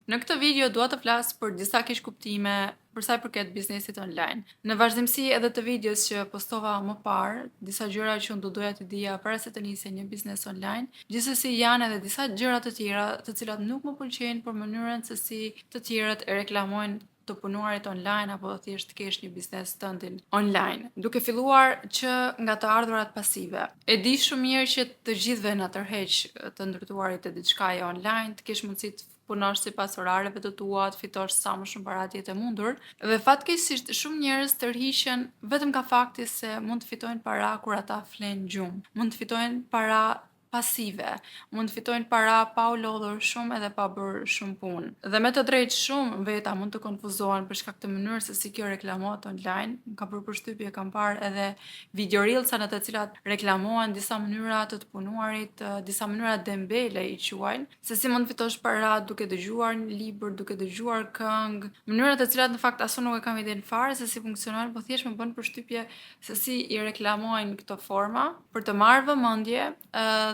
Në këtë video dua të flas për disa keqkuptime për sa i përket biznesit online. Në vazhdimsi edhe të videos që postova më parë, disa gjëra që unë do doja të dija para se të nisej një biznes online, gjithsesi janë edhe disa gjëra të tjera të cilat nuk më pëlqejnë për mënyrën se si të tjerët e reklamojnë të punuarit online apo thjesht të kesh një biznes tëndin online. Duke filluar që nga të ardhurat pasive. E di shumë mirë që të gjithëve na tërheq të ndërtuarit të diçkaje online, të kesh mundësi të punosh sipas orareve të tua, të fitosh sa më shumë para të mundur, dhe fatkeqësisht shumë njerëz tërhiqen vetëm ka fakti se mund të fitojnë para kur ata flen gjumë, mund të fitojnë para pasive, mund të fitojnë para pa u lodhur shumë edhe pa bërë shumë punë. Dhe me të drejtë shumë veta mund të konfuzohen për shkak të mënyrës se si kjo reklamohet online. Ka bërë përshtypje, kam parë edhe video reelsa në të cilat reklamohen disa mënyra të punuarit, disa mënyra dembele i quajnë, se si mund të fitosh para duke dëgjuar një libër, duke dëgjuar këngë, mënyra të cilat në fakt as unë nuk e kam idenë fare se si funksionojnë, por thjesht më bën përshtypje se si i reklamojnë këto forma për të marrë vëmendje,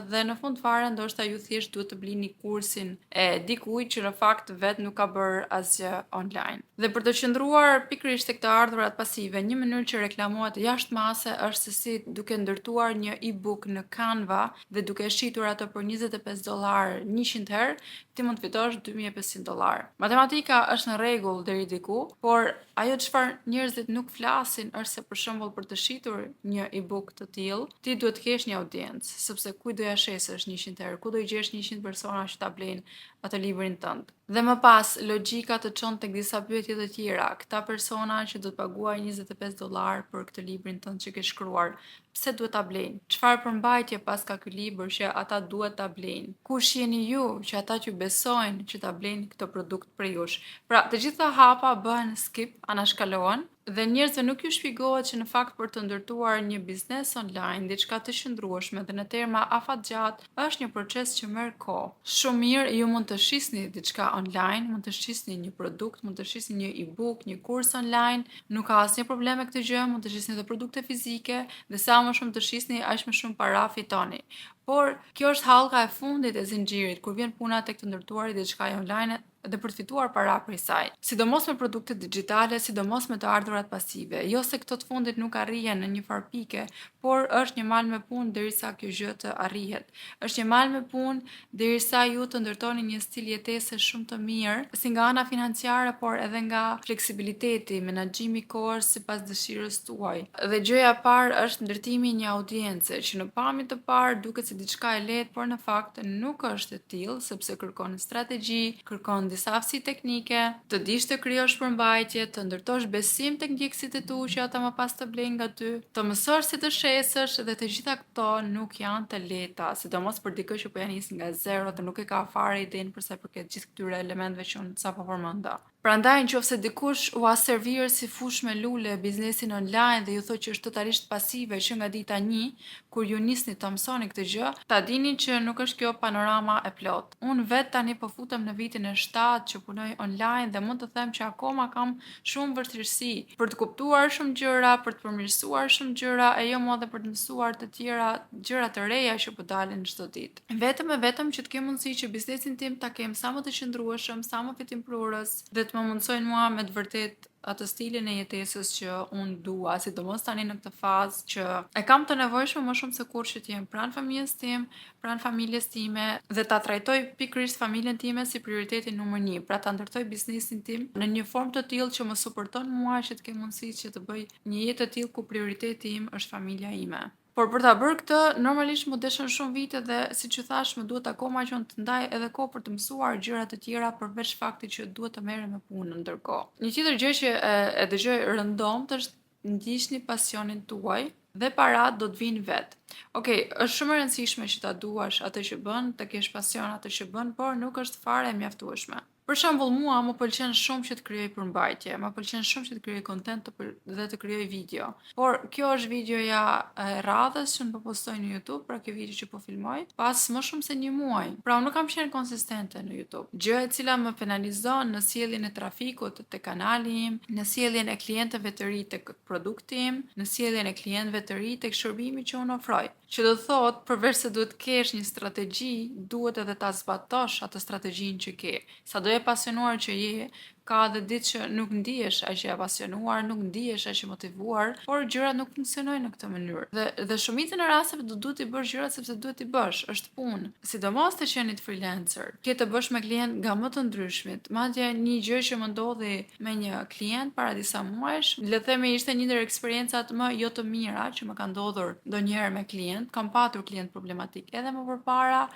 dhe në fund fare ndoshta ju thjesht duhet të blini kursin e dikujt që në fakt vet nuk ka bërë asgjë online. Dhe për të qëndruar pikërisht tek të ardhurat pasive, një mënyrë që reklamohet jashtëmase është se si duke ndërtuar një e-book në Canva dhe duke shitur ato për $25 100 herë, ti mund të fitosh $2500. Matematika është në rregull deri diku, por ajo çfarë njerëzit nuk flasin është se për shembull për të shitur një e-book të tillë, ti duhet të kesh një audiencë, sepse kujt do ja shesësh 100 herë, ku do i gjesh 100 persona që ta blejnë atë librin tënd. Dhe më pas, logjika të çon tek disa pyetje të tjera. Këta persona që do të paguajnë $25 për këtë librin tënd që ke shkruar, pse duhet ta blejnë? Çfarë përmbajtje pas ka ky libër që ata duhet ta blejnë? Kush jeni ju që ata që besojnë që ta blejnë këtë produkt për jush? Pra, të gjitha hapa bëhen skip, anashkalohen, dhe njerëzve nuk ju shpjegohet që në fakt për të ndërtuar një biznes online, diçka të qëndrueshme dhe në terma afatgjatë, është një proces që merr kohë. Shumë mirë, ju mund të shisni diçka online, mund të shisni një produkt, mund të shisni një e-book, një kurs online, nuk ka asnjë problem me këtë gjë, mund të shisni edhe produkte fizike dhe sa më shumë të shisni, aq më shumë para fitoni. Por kjo është hallka e fundit e zinxhirit kur vjen puna tek të ndërtuarit diçka online dhe për të fituar para prej saj. Sidomos me produkte digjitale, sidomos me të ardhurat pasive. Jo se këto të fundit nuk arrihen në një farë pike, por është një mal me punë derisa kjo gjë të arrihet. Është një mal me punë derisa ju të ndërtoni një stil jetese shumë të mirë, si nga ana financiare, por edhe nga fleksibiliteti, menaxhimi i kohës sipas dëshirës tuaj. Dhe gjëja e parë është ndërtimi i një audiencë, që në pamje të parë duket se diçka e lehtë, por në fakt nuk është e tillë, sepse kërkon strategji, kërkon disa aftësi teknike, të dish të krijosh përmbajtje, të ndërtosh besim tek ndjekësit e tu që ata më pas të blejnë nga ty, të mësosh si të shesësh, dhe të gjitha këto nuk janë të lehta, sidomos për dikë që po ja nis nga zero dhe nuk e ka fare idenë për sa i përket gjithë këtyre elementeve që unë sapo përmenda. Prandaj nëse dikush u servir si fushë me lule biznesin online dhe ju thotë që është totalisht pasive që nga dita 1, kur ju nisni të mësoni këtë gjë, ta dini që nuk është kjo panorama e plot. Unë vetë tani po futem në vitin e 7 që punoj online dhe mund të them që akoma kam shumë vështirësi për të kuptuar shumë gjëra, për të përmirësuar shumë gjëra, e jo më edhe për të mësuar të tjera gjëra të reja që po dalin çdo ditë. Vetëm që të kem mundësi që biznesin tim ta kem sa më të qëndrueshëm, sa më fitimprurës, dhe të më mundsojnë mua me të vërtet atë stilin e jetesës që unë dua, sidomos tani në këtë fazë që e kam të nevojshme më shumë se kur që t'jem pranë familjes tim, pranë familjes time, dhe ta trajtoj pikërisht familjen time si prioritetin numër 1, pra ta ndërtoj biznesin tim në një formë të tillë që më suporton mua që të kem mundësi që të bëj një jetë të tillë ku prioriteti im është familja ime. Por për ta bërë këtë, normalisht më deshën shumë vite dhe siç ju thash, më duhet akoma që unë të ndaj edhe kohë për të mësuar gjëra të tjera përveç faktit që duhet të merrem me punën ndërkohë. Një tjetër gjë që e dëgjoj rëndomt është ndiqni pasionin tuaj dhe parat do të vinë vetë. Okej, është shumë e rëndësishme që ta duash atë që bën, të kesh pasion atë që bën, por nuk është fare e mjaftueshme. Për shembull, mua më pëlqen shumë që të krijoj përmbajtje, më pëlqen shumë që të krijoj kontent dhe të krijoj video. Por kjo është videoja e radhës që unë po postoj në YouTube, pra kjo video që po filmoj, pas më shumë se një muaj. Pra unë nuk kam qenë konsistente në YouTube. Gjë e cila më penalizon në sjelljen e trafikut te kanali im, në sjelljen e klientëve të ri tek produkti im, në sjelljen e klientëve të ri tek shërbimi që unë ofroj. Që do thot, përveç se duhet kesh një strategji, duhet edhe ta zbatosh atë strategjinë që ke. Sa do e pasionuar që je, ka edhe ditë që nuk ndihesh aq e pasionuar, nuk ndihesh aq i motivuar, por gjërat nuk funksionojnë në këtë mënyrë. Dhe shumicën e rasteve do duhet të bësh gjërat sepse duhet t'i bësh, është punë. Sidomos të qenit freelancer, ke të bësh me klient nga më të ndryshmit. Madje një gjë që më ndodhi me një klient para disa muajsh, le të themi ishte një ndër eksperiencat më jo të mira që më ka ndodhur ndonjëherë me klient. Kam patur klient problematik edhe më përpara,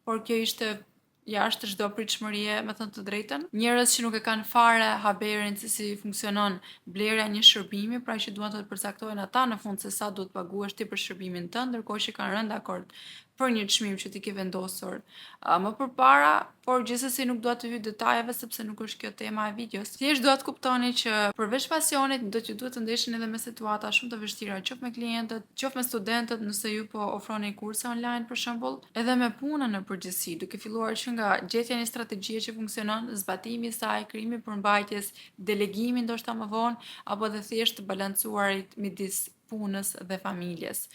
por kjo ishte jashtë çdo pritshmërie, me thënë të drejtën. Njerëz që nuk e kanë fare haberin se si funksionon blerja e një shërbimi, pra që duan të përcaktojnë ata në fund se sa duhet paguash ti për shërbimin tënd, ndërkohë që kanë rënë dakord për një çmim që ti ke vendosur më përpara, por gjithsesi nuk dua të hyj detajeve sepse nuk është kjo tema e videos. Thjesht dua të kuptoni që përveç pasionit do të duhet të ndeshni edhe me situata shumë të vështira, qoftë me klientët, qoftë me studentët, nëse ju po ofroni kurse online për shembull, edhe me punën në përgjithësi, duke filluar që nga gjetja e një strategjie që funksionon, zbatimi i saj, krijimi i përmbajtjes, delegimi ndoshta më vonë, apo edhe thjesht të balancuarit midis punës dhe familjes.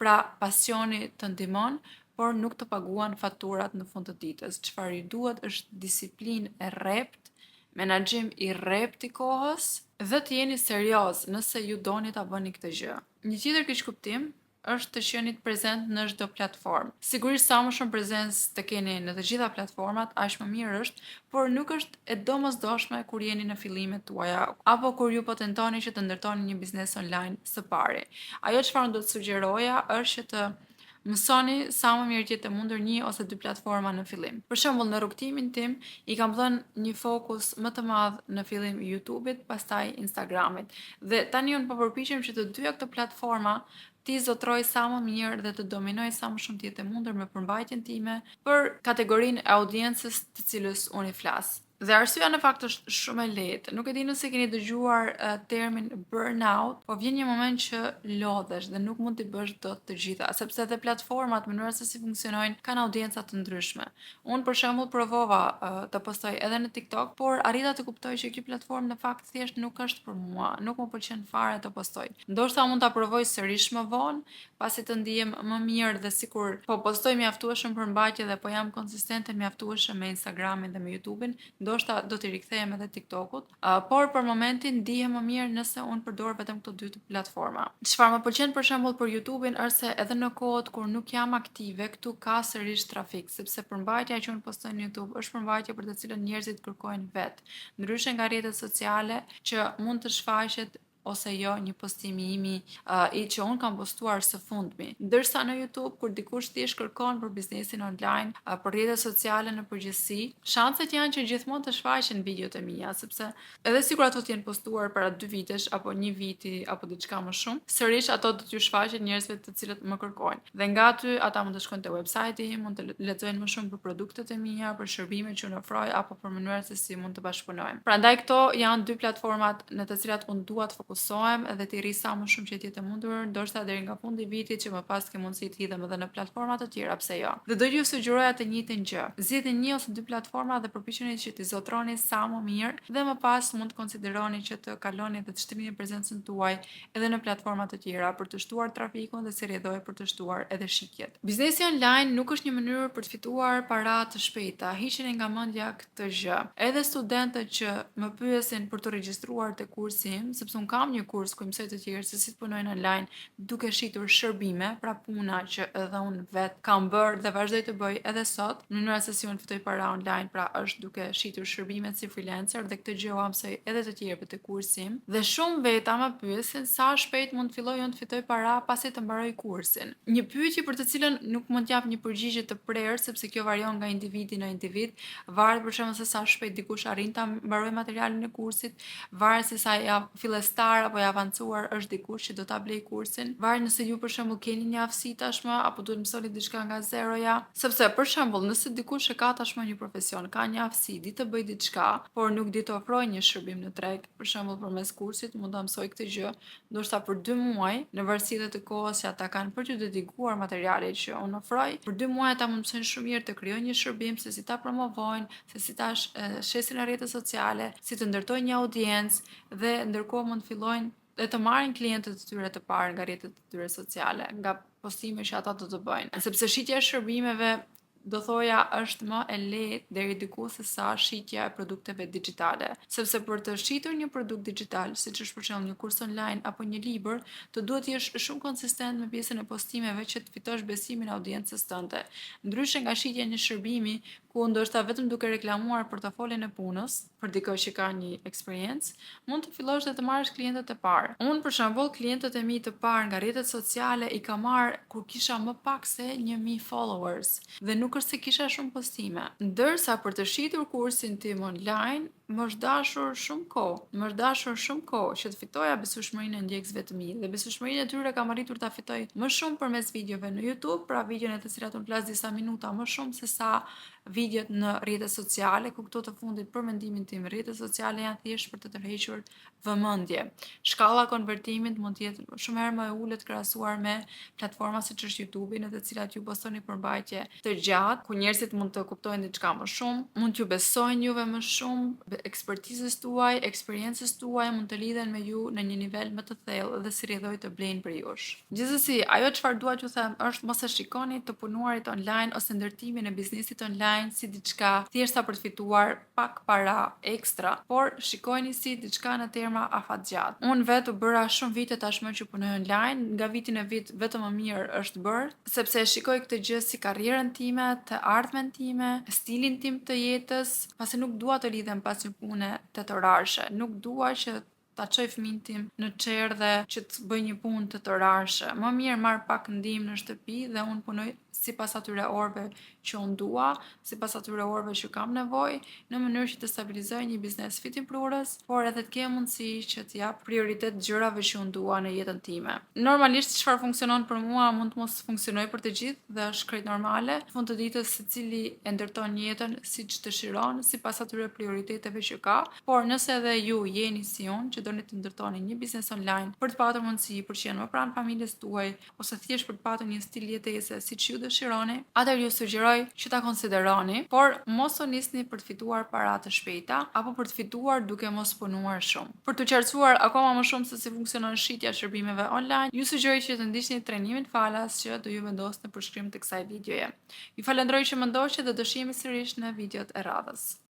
Pra, pasioni të ndihmon, por nuk të paguan faturat në fund të ditës. Çfarë ju duhet është disiplinë e rrept, menaxhim i rrept i kohës dhe të jeni serioz nëse ju doni ta bëni këtë gjë. Një tjetër keqkuptim është të qenit prezent në çdo platformë. Sigurisht sa më shumë prezencë të keni në të gjitha platformat, aq më mirë është, por nuk është e domosdoshme kur jeni në fillimet tuaja apo kur ju po tentoni që të ndërtoni një biznes online së pari. Ajo çfarë do të sugjeroja është që të mësoni sa më mirë që të mundur një ose dy platforma në fillim. Për shembull, në rrugtimin tim i kam dhënë një fokus më të madh në fillim YouTube-it, pastaj Instagramit. Dhe tani unë po përpiqem që të dyja këto platforma ti zotroj sa më mirë dhe të dominoj sa më shumë të jetë e mundur me përmbajtjen time për kategorinë e audiencës të cilës unë i flas. Dhe arsyeja në fakt është shumë e lehtë. Nuk e di nëse keni dëgjuar termin burnout, po vjen një moment që lodhesh dhe nuk mund t'i bësh dot të gjitha, sepse edhe platformat, mënyra se si funksionojnë, kanë audienca të ndryshme. Unë për shembull provova të postoj edhe në TikTok, por arrita të kuptoj që kjo platformë në fakt thjesht nuk është për mua, nuk më pëlqen fare të postoj. Ndoshta mund ta provoj sërish më vonë, pasi të ndihem më mirë dhe sikur po postoj mjaftueshëm përmbajtje dhe po jam konsistente mjaftueshëm me Instagramin dhe me YouTube-in, ndoshta do t'i rikthehem edhe TikTokut, por për momentin ndihem më mirë nëse unë përdor vetëm këto dy platforma. Çfarë më pëlqen për shembull për YouTube-in është se edhe në kohët kur nuk jam aktive, këtu ka sërish trafik, sepse përmbajtja që unë postoj në YouTube është përmbajtje për të cilën njerëzit kërkojnë vet. Ndryshe nga rrjetet sociale që mund të shfaqet ose jo një postimi imi i që unë kam postuar së fundmi. Ndërsa në YouTube, kur dikush thjesht kërkon për biznesin online, për rrjetet sociale në përgjithësi, shanset janë që gjithmonë të shfaqen videot e mia, sepse edhe sikur ato të jenë postuar para 2 vitesh apo 1 viti apo diçka më shumë, sërish ato do t'ju shfaqen njerëzve të cilët më kërkojnë. Dhe nga aty ata mund të shkojnë te websajti im, mund të lexojnë më shumë për produktet e mia, për shërbimet që unë ofroj apo për mënyrat se si mund të bashkëpunojmë. Prandaj këto janë dy platformat në të cilat unë dua të fokusohem edhe të rri sa më shumë që të jetë e mundur, ndoshta deri nga fundi i vitit që më pas ke mundësi të hidhem edhe në platforma të tjera, pse jo. Dhe do ju sugjeroja të njëjtën gjë. Zgjidhni një ose dy platforma dhe përpiqeni që t'i zotroni sa më mirë dhe më pas mund të konsideroni që të kaloni dhe të shtrini prezencën tuaj edhe në platforma të tjera për të shtuar trafikun dhe si rrjedhoj për të shtuar edhe shitjet. Biznesi online nuk është një mënyrë për të fituar para të shpejta. Hiqeni nga mendja këtë gjë. Edhe studentët që më pyesin për të regjistruar te kursi im, sepse un kam një kurs ku mësoj të tjerë se si të punojnë online duke shitur shërbime, pra puna që edhe unë vet kam bërë dhe vazhdoj të bëj edhe sot, në mënyrë se si unë fitoj para online, pra është duke shitur shërbimet si freelancer dhe këtë gjë u mësoj edhe të tjerëve te kursi im. Dhe shumë veta më pyesin sa shpejt mund të filloj unë të fitoj para pasi të mbaroj kursin. Një pyetje për të cilën nuk mund të jap një përgjigje të prerë sepse kjo varion nga individi në individ, varet për shembull se sa shpejt dikush arrin ta mbarojë materialin e kursit, varet se sa ja fillestar apo i avancuar është dikush që do ta blej kursin, varet nëse ju për shembull keni një aftësi tashmë apo duhet mësoni diçka nga zeroja, sepse për shembull nëse dikush e ka tashmë një profesion, ka një aftësi, di të bëj diçka, por nuk di të ofrojë një shërbim në treg, për shembull përmes kursit mund ta mësoj këtë gjë, ndoshta për 2 muaj, në varësi të kohës që ata kanë për të dedikuar materialit që unë ofroj, për 2 muaj ata mund të mësojnë shumë mirë të krijojnë një shërbim, se si ta promovojnë, se si ta shesin në rrjetet sociale, si të ndërtojnë një audiencë dhe ndërkohë mund të fillojnë dhe të marrin klientët e tyre të parë nga rrjetet e tyre sociale, nga postime që ata do të bëjnë. Sepse shitja e shërbimeve do thoja është më e lehtë deri diku se sa shitja e produkteve digjitale, sepse për të shitur një produkt digital, siç është për shembull një kurs online apo një libër, të duhet të jesh shumë konsistent me pjesën e postimeve që të fitosh besimin e audiencës tënde. Ndryshe nga shitja e një shërbimi ku ndoshta vetëm duke reklamuar portofolin e punës për dikë që ka një eksperiencë, mund të fillosh dhe të marrësh klientët e parë. Unë për shembull, klientët e mi të parë nga rrjetet sociale i kam marrë kur kisha më pak se 1000 followers dhe nuk është se kisha shumë postime. Ndërsa për të shitur kursin tim online, më është dashur shumë kohë që të fitoja besueshmërinë e ndjekësve të mi dhe besueshmërinë e tyre kam arritur ta fitoj më shumë përmes videove në YouTube, pra videone të cilat unë flas disa minuta më shumë se sa videot në rrjetet sociale, ku këto të fundit për mendimin tim rrjetet sociale janë thjesht për të tërhequr vëmendje. Shkalla konvertimit mund të jetë shumë herë më e ulët krahasuar me platforma siç është YouTube, në të cilat ju postoni përmbajtje të gjatë, ku njerëzit mund të kuptojnë diçka më shumë, mund t'ju besojnë juve më shumë, ekspertizës tuaj, eksperiencës tuaj mund të lidhen me ju në një nivel më të thellë dhe si rrjedhoj të blejnë për jush. Gjithsesi, ajo çfarë dua t'ju them është mos e shikoni të punuarit online ose ndërtimin e biznesit online si diçka thjeshta për të fituar pak para ekstra, por shikojni si diçka në terma afatgjatë. Unë vetë u bëra shumë vite tashmë që punoj online, nga vitin e vit vetëm më mirë është bërë, sepse e shikoj këtë gjë si karrierën time, të ardhmen time, stilin tim të jetës, pasi nuk dua të lidhem pas një pune tetorarshe, nuk dua që ta çoj fëmin tim në çerdhe që të bëj një punë tetorarshe. Më mirë marr pak ndihmë në shtëpi dhe unë punoj sipas atyre orëve që unë dua, sipas atyre orëve që kam nevojë, në mënyrë që të stabilizoj një biznes fitiprurës, por edhe të kem mundësi që të jap prioritet gjërave që unë dua në jetën time. Normalisht çfarë funksionon për mua mund të mos funksionojë për të gjithë dhe është krejt normale. Në fund të ditës secili e ndërton jetën siç dëshiron, sipas atyre prioriteteve që ka, por nëse edhe ju jeni si unë që doni të ndërtoni një biznes online për të patur mundësi për të qenë më pranë familjes tuaj ose thjesht për të patur një stil jetese siç ju dëshironi, atëherë ju sugjeroj që ta konsideroni, por mos u nisni për të fituar para të shpejta apo për të fituar duke mos punuar shumë. Për të qartësuar akoma më shumë se si funksionon shitja e shërbimeve online, ju sugjeroj që të ndiqni trajnimin falas që do ju vendos në përshkrim të kësaj videoje. Ju falenderoj që më ndoqët dhe do shihemi sërish në videot e radhës.